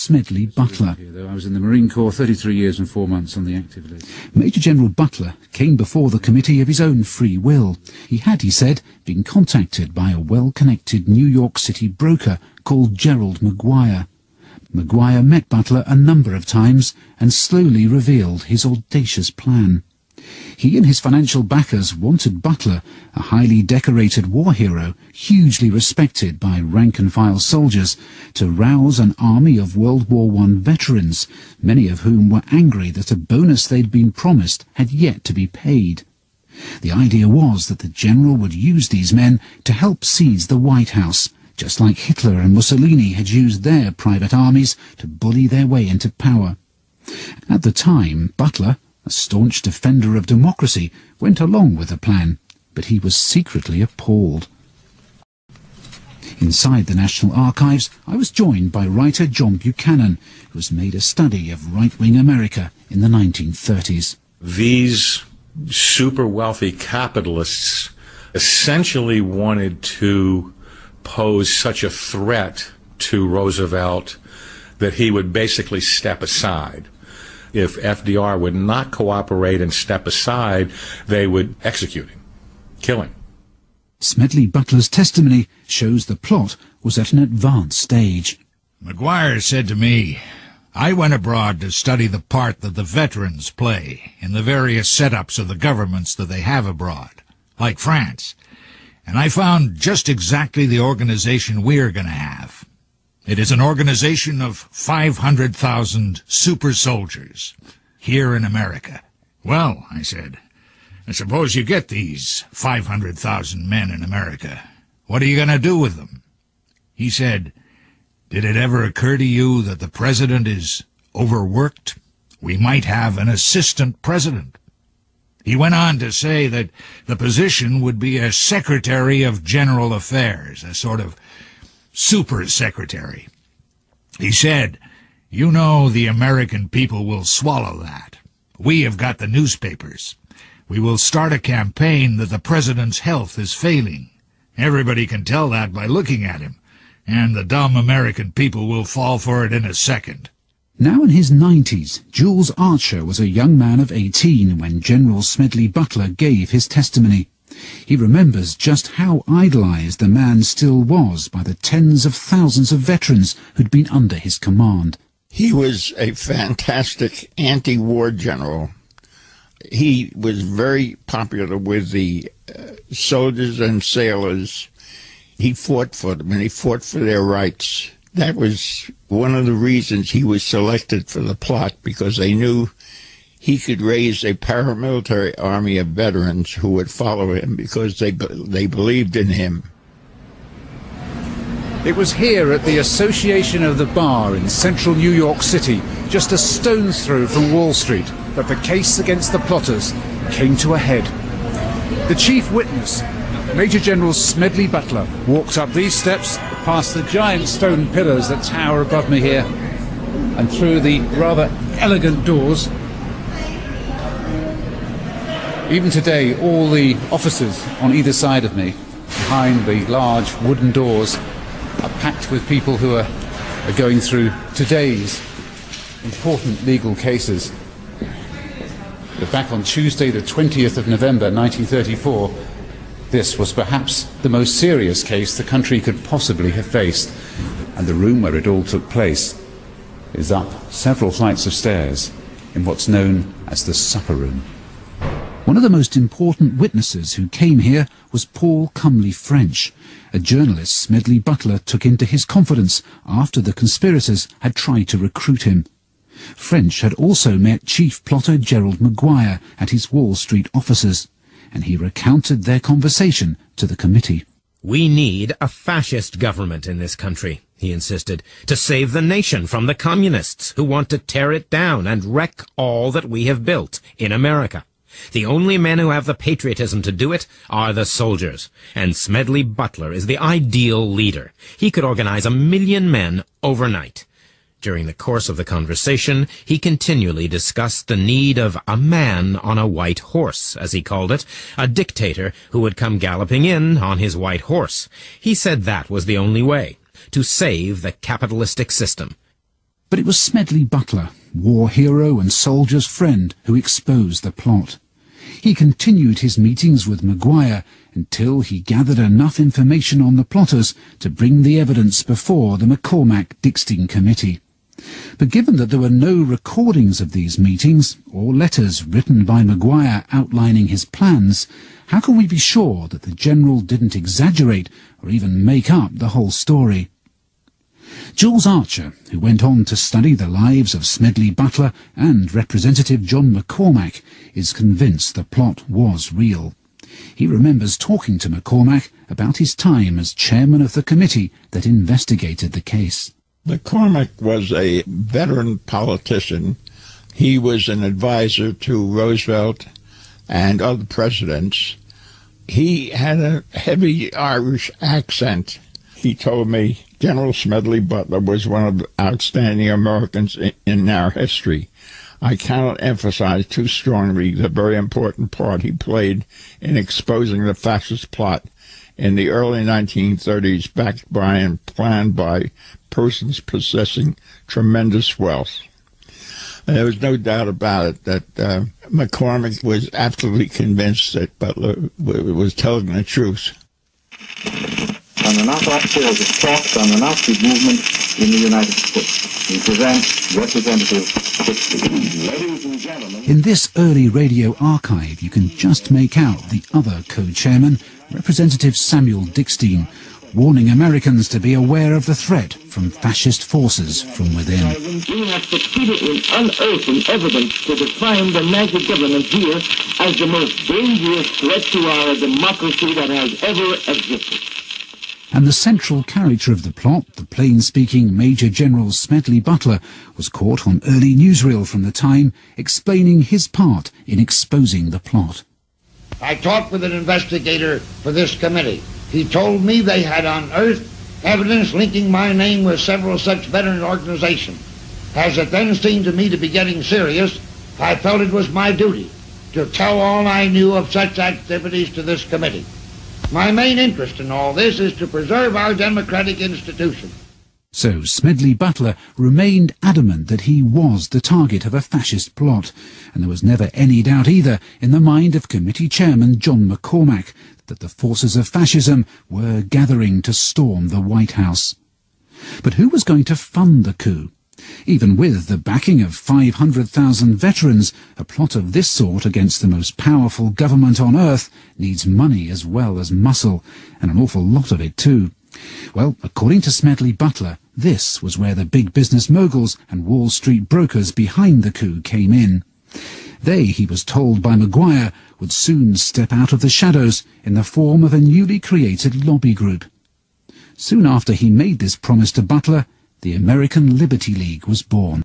Smedley Butler. I was in the Marine Corps 33 years and 4 months on the active list. Major General Butler came before the committee of his own free will. He had, he said, been contacted by a well-connected New York City broker called Gerald Maguire. Maguire met Butler a number of times and slowly revealed his audacious plan. He and his financial backers wanted Butler, a highly decorated war hero, hugely respected by rank-and-file soldiers, to rouse an army of World War I veterans, many of whom were angry that a bonus they'd been promised had yet to be paid. The idea was that the general would use these men to help seize the White House, just like Hitler and Mussolini had used their private armies to bully their way into power. At the time, Butler, a staunch defender of democracy, went along with the plan, but he was secretly appalled. Inside the National Archives, I was joined by writer John Buchanan, who has made a study of right-wing America in the 1930s. These super wealthy capitalists essentially wanted to pose such a threat to Roosevelt that he would basically step aside. If FDR would not cooperate and step aside, they would execute him, kill him. Smedley Butler's testimony shows the plot was at an advanced stage. Maguire said to me, "I went abroad to study the part that the veterans play in the various setups of the governments that they have abroad, like France, and I found just exactly the organization we're going to have. It is an organization of 500,000 super soldiers here in America." "Well," I said, "I suppose you get these 500,000 men in America. What are you going to do with them?" He said, "Did it ever occur to you that the president is overworked? We might have an assistant president." He went on to say that the position would be a Secretary of General Affairs, a sort of super secretary. He said, "You know the American people will swallow that. We have got the newspapers. We will start a campaign that the president's health is failing. Everybody can tell that by looking at him, and the dumb American people will fall for it in a second." Now in his 90s, Jules Archer was a young man of 18 when General Smedley Butler gave his testimony. He remembers just how idolized the man still was by the tens of thousands of veterans who'd been under his command. He was a fantastic anti-war general. He was very popular with the soldiers and sailors. He fought for them, and he fought for their rights. That was one of the reasons he was selected for the plot, because they knew he could raise a paramilitary army of veterans who would follow him because they believed in him. It was here at the Association of the Bar in central New York City, just a stone's throw from Wall Street, that the case against the plotters came to a head. The chief witness, Major General Smedley Butler, walked up these steps, past the giant stone pillars that tower above me here, and through the rather elegant doors. Even today, all the officers on either side of me, behind the large wooden doors, are packed with people who are going through today's important legal cases. But back on Tuesday, the 20th of November, 1934, this was perhaps the most serious case the country could possibly have faced, and the room where it all took place is up several flights of stairs in what's known as the supper room. One of the most important witnesses who came here was Paul Cumley French, a journalist Smedley Butler took into his confidence after the conspirators had tried to recruit him. French had also met chief plotter Gerald Maguire at his Wall Street offices, and he recounted their conversation to the committee. "We need a fascist government in this country," he insisted, "to save the nation from the communists who want to tear it down and wreck all that we have built in America. The only men who have the patriotism to do it are the soldiers, and Smedley Butler is the ideal leader. He could organize 1 million men overnight." During the course of the conversation, he continually discussed the need of a man on a white horse, as he called it, a dictator who would come galloping in on his white horse. He said that was the only way to save the capitalistic system. But it was Smedley Butler, war hero and soldier's friend, who exposed the plot. He continued his meetings with Maguire until he gathered enough information on the plotters to bring the evidence before the McCormack-Dickstein Committee. But given that there were no recordings of these meetings, or letters written by Maguire outlining his plans, how can we be sure that the general didn't exaggerate or even make up the whole story? Jules Archer, who went on to study the lives of Smedley Butler and Representative John McCormack, is convinced the plot was real. He remembers talking to McCormack about his time as chairman of the committee that investigated the case. McCormack was a veteran politician. He was an advisor to Roosevelt and other presidents. He had a heavy Irish accent. He told me General Smedley Butler was one of the outstanding Americans in our history. I cannot emphasize too strongly the very important part he played in exposing the fascist plot in the early 1930s, backed by and planned by persons possessing tremendous wealth. There was no doubt about it that McCormack was absolutely convinced that Butler was telling the truth. On the Nazi attacks on the Nazi movement in the United States. We present Representative Dickstein. Ladies and gentlemen. In this early radio archive, you can just make out the other co-chairman, Representative Samuel Dickstein, warning Americans to be aware of the threat from fascist forces from within. We have succeeded in unearthing evidence to define the Nazi government here as the most dangerous threat to our democracy that has ever existed. And the central character of the plot, the plain-speaking Major General Smedley Butler, was caught on early newsreel from the time, explaining his part in exposing the plot. I talked with an investigator for this committee. He told me they had unearthed evidence linking my name with several such veteran organizations. As it then seemed to me to be getting serious, I felt it was my duty to tell all I knew of such activities to this committee. My main interest in all this is to preserve our democratic institution. So Smedley Butler remained adamant that he was the target of a fascist plot, and there was never any doubt either in the mind of committee chairman John McCormack that the forces of fascism were gathering to storm the White House. But who was going to fund the coup? Even with the backing of 500,000 veterans, a plot of this sort against the most powerful government on earth needs money as well as muscle, and an awful lot of it too. Well, according to Smedley Butler, this was where the big business moguls and Wall Street brokers behind the coup came in. They, he was told by Maguire, would soon step out of the shadows in the form of a newly created lobby group. Soon after he made this promise to Butler, the American Liberty League was born.